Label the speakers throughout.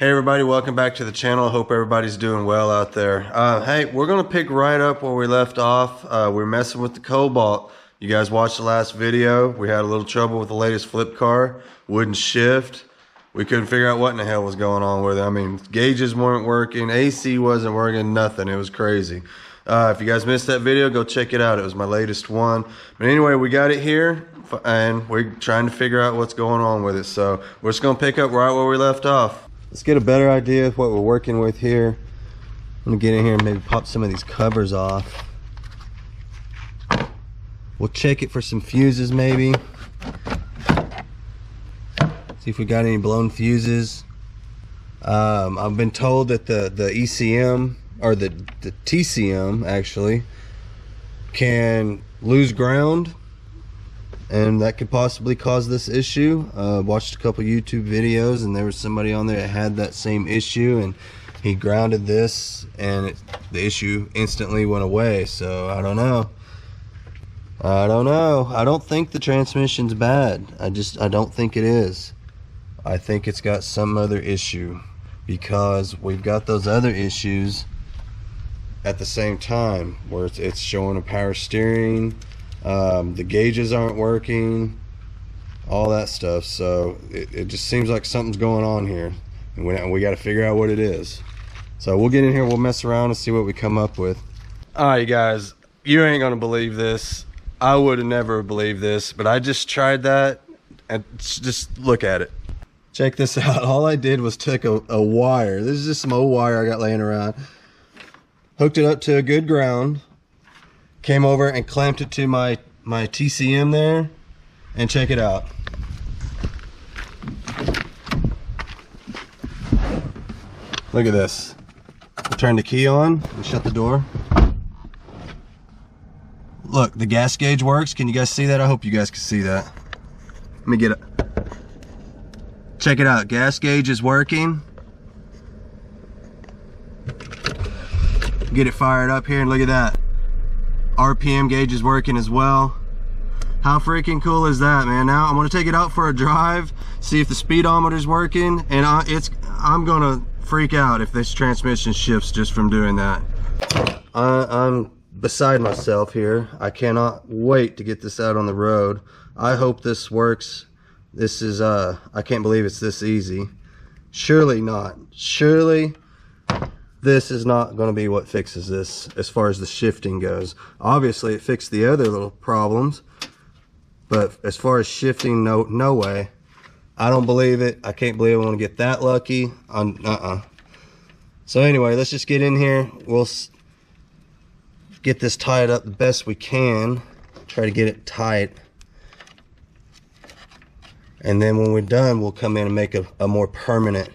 Speaker 1: Hey everybody, welcome back to the channel. Hope everybody's doing well out there. Hey, we're gonna pick right up where we left off. We're messing with the Cobalt. You guys watched the last video. We had a little trouble with the latest flip car. Wouldn't shift. We couldn't figure out what in the hell was going on with it. I mean, gauges weren't working, AC wasn't working, nothing. It was crazy. If you guys missed that video, go check it out. It was my latest one. But anyway, we got it here and we're trying to figure out what's going on with it. So we're just gonna pick up right where we left off. Let's get a better idea of what we're working with here. I'm gonna get in here and maybe pop some of these covers off. We'll check it for some fuses maybe. See if we got any blown fuses. I've been told that the ECM, or the TCM actually, can lose ground, and that could possibly cause this issue. Watched a couple YouTube videos and there was somebody on there that had that same issue, and he grounded this and the issue instantly went away. So I don't know. I don't think the transmission's bad. I don't think it is. I think it's got some other issue, because we've got those other issues at the same time where it's showing a power steering, the gauges aren't working, all that stuff. So it just seems like something's going on here, and we got to figure out what it is. So we'll get in here, we'll mess around and see what we come up with. All right, you guys, you ain't gonna believe this. I would have never believed this, but I just tried that, and just look at it. Check this out. All I did was took a wire. This is just some old wire I got laying around. Hooked it up to a good ground. Came over and clamped it to my TCM there. And check it out. Look at this. I'll turn the key on and shut the door. Look, the gas gauge works. Can you guys see that? I hope you guys can see that. Let me get it. Check it out, gas gauge is working. Get it fired up here and look at that. RPM gauge is working as well. How freaking cool is that, man? Now I'm gonna take it out for a drive, see if the speedometer is working, and I'm gonna freak out if this transmission shifts just from doing that. I'm beside myself here. I cannot wait to get this out on the road. I hope this works. This is I can't believe it's this easy. Surely not. Surely this is not going to be what fixes this as far as the shifting goes. Obviously it fixed the other little problems, but as far as shifting, no way. I don't believe it. I can't believe I want to get that lucky. So anyway, let's just get in here. We'll get this tied up the best we can. Try to get it tight. And then when we're done, we'll come in and make a more permanent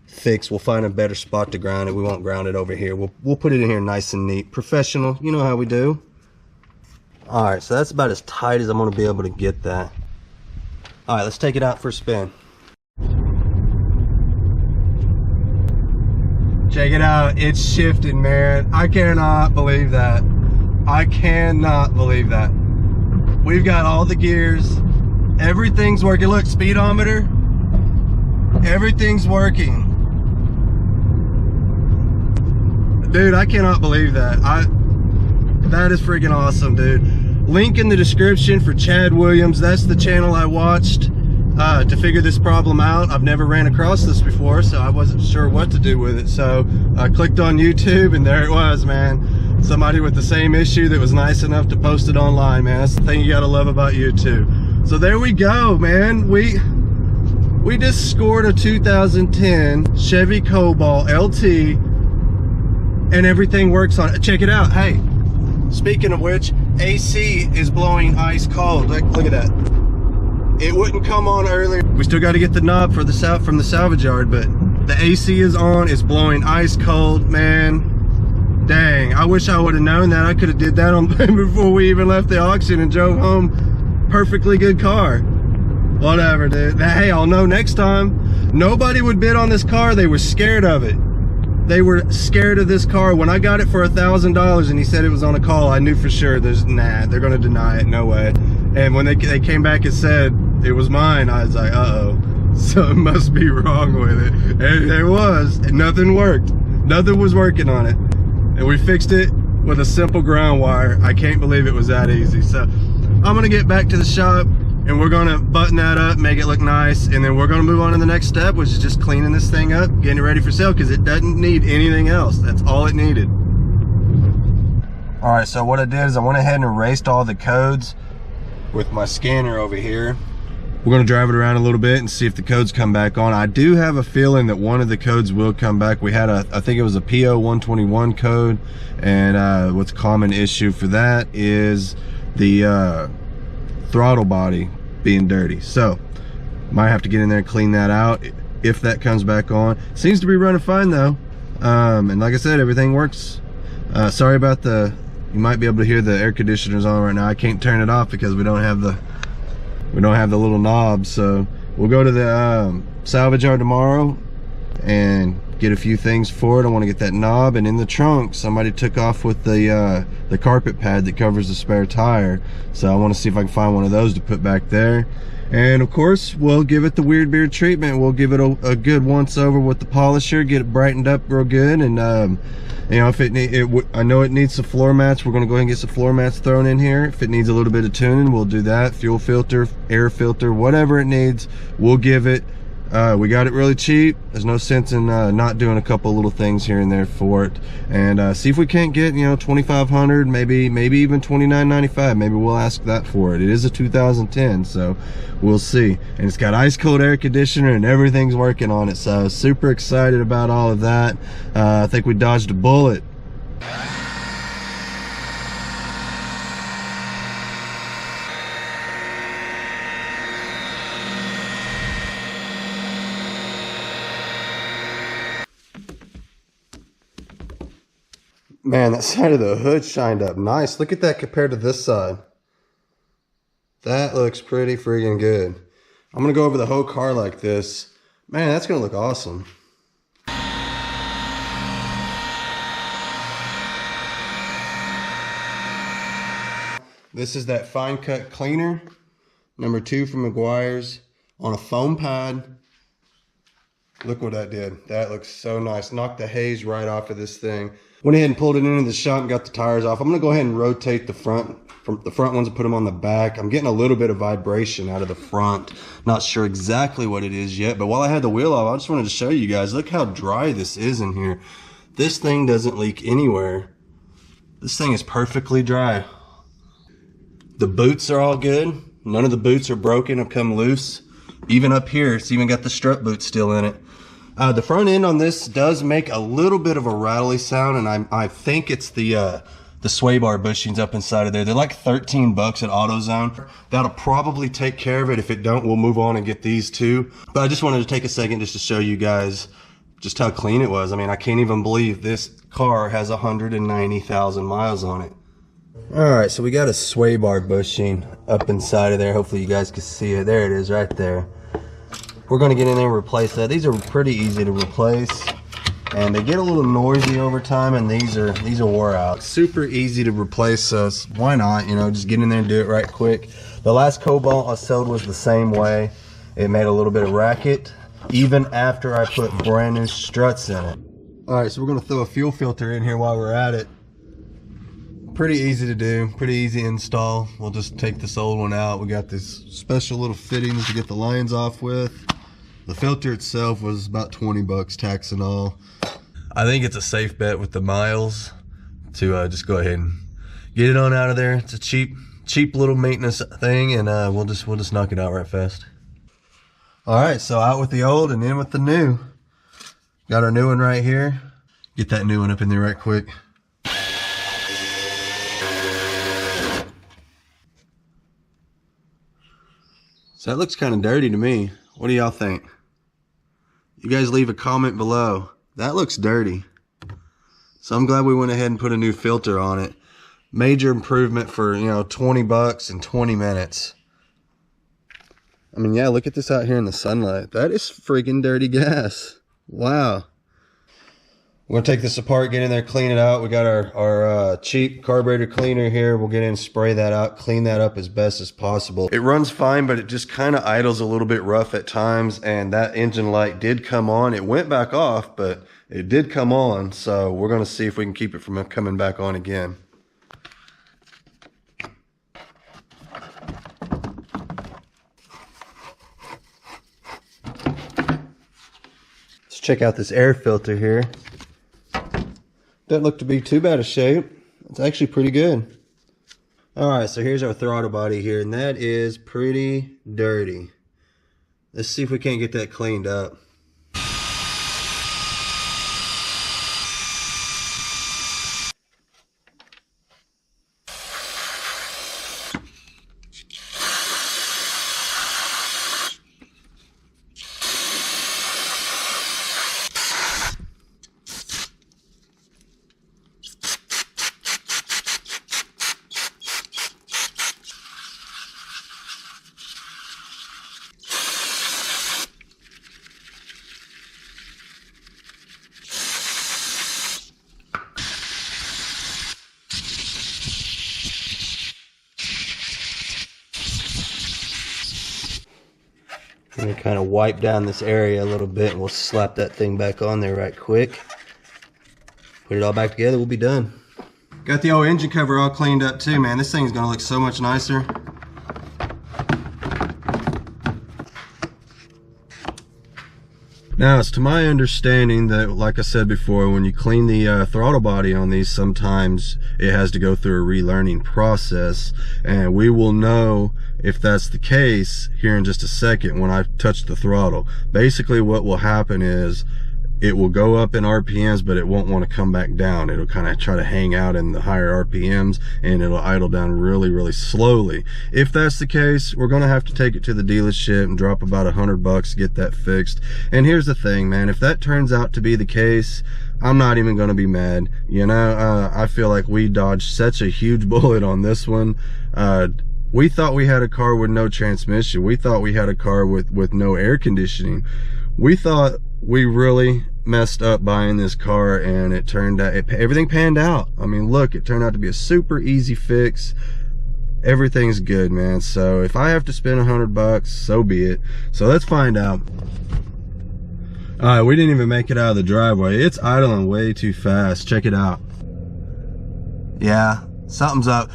Speaker 1: fix. We'll find a better spot to ground it. We won't ground it over here. We'll put it in here nice and neat. Professional, you know how we do. All right, so that's about as tight as I'm gonna be able to get that. All right, let's take it out for a spin. Check it out, it's shifting, man. I cannot believe that. I cannot believe that. We've got all the gears. Everything's working. Look, speedometer. Everything's working. Dude, I cannot believe that. That is freaking awesome, dude. Link in the description for Chad Williams. That's the channel I watched to figure this problem out. I've never ran across this before, so I wasn't sure what to do with it. So I clicked on YouTube and there it was, man. Somebody with the same issue that was nice enough to post it online, man. That's the thing you gotta love about YouTube. So there we go, man. We just scored a 2010 Chevy Cobalt LT, and everything works on it. Check it out. Hey, speaking of which, AC is blowing ice cold. Look at that. It wouldn't come on earlier. We still got to get the knob for from the salvage yard, but the AC is on. It's blowing ice cold, man. Dang, I wish I would have known that. I could have did that before we even left the auction and drove home. Perfectly good car. Whatever, dude. Hey, I'll know next time. Nobody would bid on this car. They were scared of it. They were scared of this car. When I got it for $1,000 and he said it was on a call, I knew for sure they're gonna deny it. No way. And when they came back and said it was mine, I was like, uh-oh. Something must be wrong with it. And there was, and nothing worked. Nothing was working on it. And we fixed it with a simple ground wire. I can't believe it was that easy. So I'm gonna get back to the shop and we're gonna button that up, make it look nice, and then we're gonna move on to the next step, which is just cleaning this thing up, getting it ready for sale, because it doesn't need anything else. That's all it needed. All right, so what I did is I went ahead and erased all the codes with my scanner over here. We're gonna drive it around a little bit and see if the codes come back on. I do have a feeling that one of the codes will come back. We had I think it was a PO 121 code, and what's a common issue for that is the throttle body being dirty. So might have to get in there and clean that out if that comes back on. Seems to be running fine though, and like I said, everything works. Sorry about you might be able to hear the air conditioners on right now. I can't turn it off because we don't have the little knob. So we'll go to the salvage yard tomorrow and get a few things for it. I want to get that knob, and in the trunk somebody took off with the carpet pad that covers the spare tire, so I want to see if I can find one of those to put back there. And of course we'll give it the weird beard treatment. We'll give it a good once over with the polisher, get it brightened up real good, and you know, if I know it needs some floor mats, we're going to go ahead and get some floor mats thrown in here. If it needs a little bit of tuning, we'll do that. Fuel filter, air filter, whatever it needs, we'll give it. We got it really cheap. There's no sense in not doing a couple little things here and there for it. And see if we can't get, you know, $2,500, maybe even $2,995. Maybe we'll ask that for it. It is a 2010, so we'll see. And it's got ice cold air conditioner and everything's working on it. So super excited about all of that. I think we dodged a bullet. Man, that side of the hood shined up nice. Look at that compared to this side. That looks pretty freaking good. I'm gonna go over the whole car like this. Man, that's gonna look awesome. This is that fine cut cleaner, number 2 from Meguiar's, on a foam pad. Look what that did. That looks so nice. Knocked the haze right off of this thing. Went ahead and pulled it into the shop and got the tires off. I'm gonna go ahead and rotate the front ones and put them on the back. I'm getting a little bit of vibration out of the front. Not sure exactly what it is yet, but while I had the wheel off, I just wanted to show you guys, look how dry this is in here. This thing doesn't leak anywhere. This thing is perfectly dry. The boots are all good. None of the boots are broken or come loose. Even up here, it's even got the strut boot still in it. The front end on this does make a little bit of a rattly sound, and I think it's the sway bar bushings up inside of there. They're like 13 bucks at AutoZone. That'll probably take care of it. If it don't, we'll move on and get these too. But I just wanted to take a second just to show you guys just how clean it was. I mean, I can't even believe this car has 190,000 miles on it. All right, so we got a sway bar bushing up inside of there. Hopefully you guys can see it. There it is right there. We're going to get in there and replace that. These are pretty easy to replace, and they get a little noisy over time, and these are wore out. Super easy to replace, so why not, you know, just get in there and do it right quick. The last Cobalt I sold was the same way. It made a little bit of racket even after I put brand new struts in it. All right, so we're going to throw a fuel filter in here while we're at it. Pretty easy to do, pretty easy install. We'll just take this old one out. We got these special little fittings to get the lines off with. The filter itself was about 20 bucks, tax and all. I think it's a safe bet with the miles to just go ahead and get it on out of there. It's a cheap little maintenance thing, and we'll just knock it out right fast. All right, so out with the old and in with the new. Got our new one right here. Get that new one up in there right quick. So that looks kind of dirty to me. What do y'all think? You guys leave a comment below. That looks dirty. So I'm glad we went ahead and put a new filter on it. Major improvement for, you know, 20 bucks in 20 minutes. I mean, yeah, look at this out here in the sunlight. That is freaking dirty gas. Wow. We're gonna take this apart, get in there, clean it out. We got our cheap carburetor cleaner here. We'll get in, spray that out, clean that up as best as possible. It runs fine, but it just kind of idles a little bit rough at times, and that engine light did come on. It went back off, but it did come on, so we're gonna see if we can keep it from coming back on again. Let's check out this air filter here. Doesn't look to be too bad a shape. It's actually pretty good. Alright, so here's our throttle body here, and that is pretty dirty. Let's see if we can't get that cleaned up. I'm going to kind of wipe down this area a little bit, and we'll slap that thing back on there right quick. Put it all back together, we'll be done. Got the old engine cover all cleaned up too, man. This thing's going to look so much nicer. Now, it's to my understanding that, like I said before, when you clean the throttle body on these, sometimes it has to go through a relearning process, and we will know if that's the case here in just a second when I touch the throttle. Basically, what will happen is it will go up in RPMs, but it won't want to come back down. It'll kind of try to hang out in the higher RPMs, and it'll idle down really, really slowly. If that's the case, we're going to have to take it to the dealership and drop about $100 to get that fixed. And here's the thing, man, if that turns out to be the case, I'm not even going to be mad. You know, I feel like we dodged such a huge bullet on this one. We thought we had a car with no transmission. We thought we had a car with no air conditioning. We thought we really messed up buying this car, and it turned out, everything panned out. I mean, look, it turned out to be a super easy fix. Everything's good, man. So if I have to spend $100, so be it. So let's find out. All right, we didn't even make it out of the driveway. It's idling way too fast. Check it out. Yeah, something's up.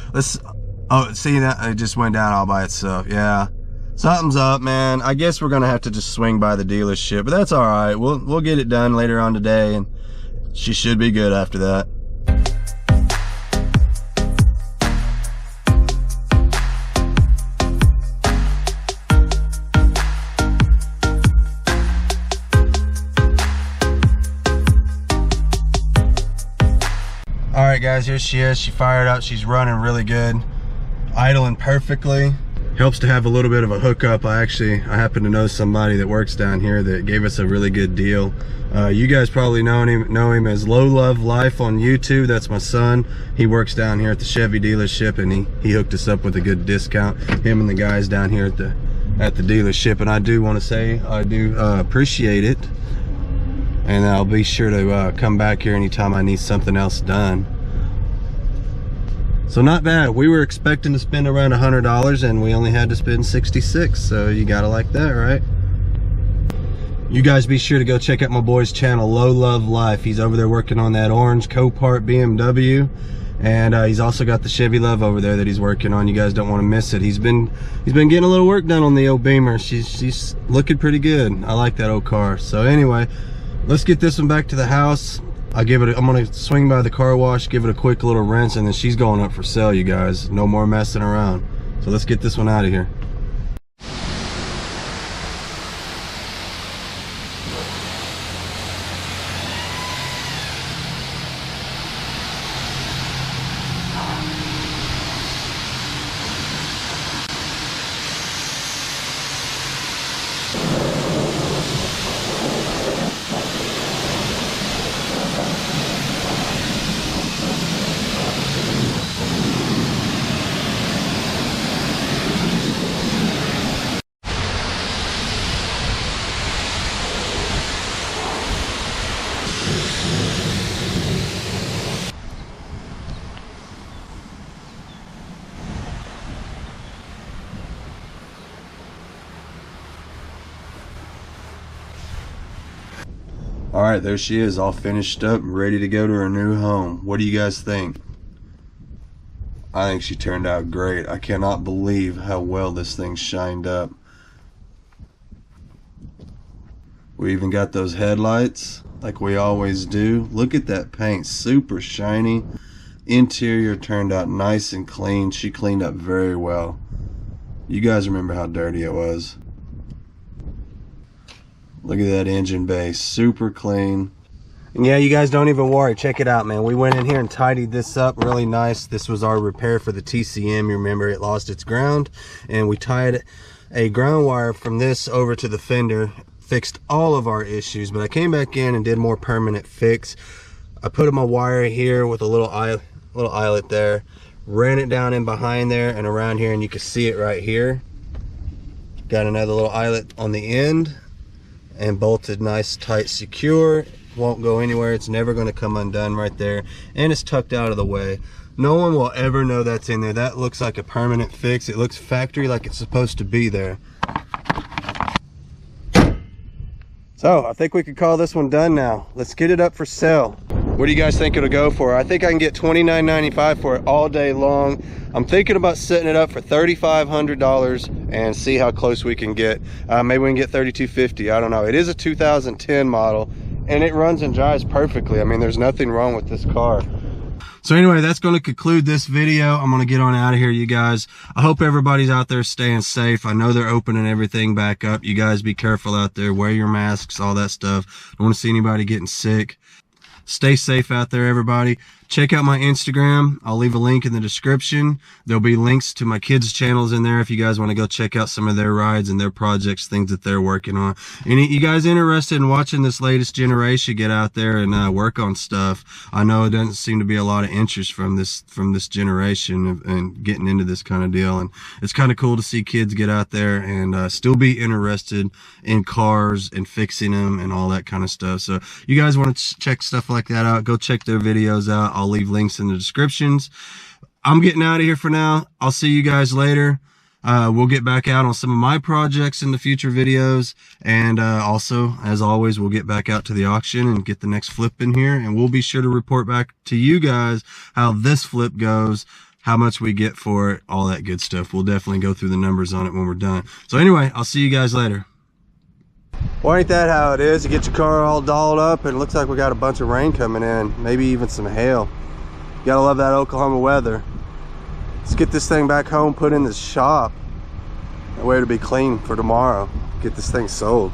Speaker 1: Oh, see that? It just went down all by itself. Yeah. Something's up, man. I guess we're gonna have to just swing by the dealership, but that's all right. We'll get it done later on today, and she should be good after that. All right, guys, here she is. She fired up. She's running really good, idling perfectly. Helps to have a little bit of a hookup. I happen to know somebody that works down here that gave us a really good deal. You guys probably know him as Low Love Life on YouTube. That's my son. He works down here at the Chevy dealership, and he hooked us up with a good discount. Him and the guys down here at the dealership, and I do want to say I do appreciate it, and I'll be sure to come back here anytime I need something else done. So not bad. We were expecting to spend around $100, and we only had to spend $66, so you gotta like that, right? You guys be sure to go check out my boy's channel, Low Love Life. He's over there working on that orange Copart BMW, and he's also got the Chevy Love over there that he's working on. You guys don't want to miss it. He's been getting a little work done on the old Beamer. She's looking pretty good. I like that old car. So anyway, let's get this one back to the house. I'm gonna swing by the car wash, give it a quick little rinse, and then she's going up for sale, you guys. No more messing around. So let's get this one out of here. All right, there she is, all finished up and ready to go to her new home. What do you guys think? I think she turned out great. I cannot believe how well this thing shined up. We even got those headlights like we always do. Look at that paint, super shiny. Interior turned out nice and clean. She cleaned up very well. You guys remember how dirty it was. Look at that engine bay, super clean. And yeah, you guys don't even worry, check it out, man. We went in here and tidied this up really nice. This was our repair for the TCM. You remember it lost its ground, and we tied a ground wire from this over to the fender, fixed all of our issues. But I came back in and did more permanent fix. I put my wire here with a little eyelet there, ran it down in behind there and around here, and you can see it right here. Got another little eyelet on the end and bolted nice, tight, secure. Won't go anywhere. It's never going to come undone right there, and it's tucked out of the way. No one will ever know that's in there. That looks like a permanent fix. It looks factory, like it's supposed to be there. So I think we could call this one done now. Let's get it up for sale. What do you guys think it'll go for? I think I can get $29.95 for it all day long. I'm thinking about setting it up for $3,500 and see how close we can get. Maybe we can get $3,250. I don't know. It is a 2010 model, and it runs and drives perfectly. I mean, there's nothing wrong with this car. So anyway, that's going to conclude this video. I'm going to get on out of here, you guys. I hope everybody's out there staying safe. I know they're opening everything back up. You guys be careful out there. Wear your masks, all that stuff. Don't want to see anybody getting sick. Stay safe out there, everybody. Check out my Instagram. I'll leave a link in the description. There'll be links to my kids' channels in there if you guys want to go check out some of their rides and their projects, things that they're working on. And you guys interested in watching this latest generation get out there and work on stuff? I know it doesn't seem to be a lot of interest from this generation and getting into this kind of deal. And it's kind of cool to see kids get out there and still be interested in cars and fixing them and all that kind of stuff. So you guys want to check stuff like that out, go check their videos out. I'll leave links in the descriptions. I'm getting out of here for now. I'll see you guys later. We'll get back out on some of my projects in the future videos. And also, as always, we'll get back out to the auction and get the next flip in here. And we'll be sure to report back to you guys how this flip goes, how much we get for it, all that good stuff. We'll definitely go through the numbers on it when we're done. So anyway, I'll see you guys later. Well, ain't that how it is? You get your car all dolled up and it looks like we got a bunch of rain coming in, maybe even some hail. You gotta love that Oklahoma weather. Let's get this thing back home, put in the shop. That way it'll be clean for tomorrow. Get this thing sold.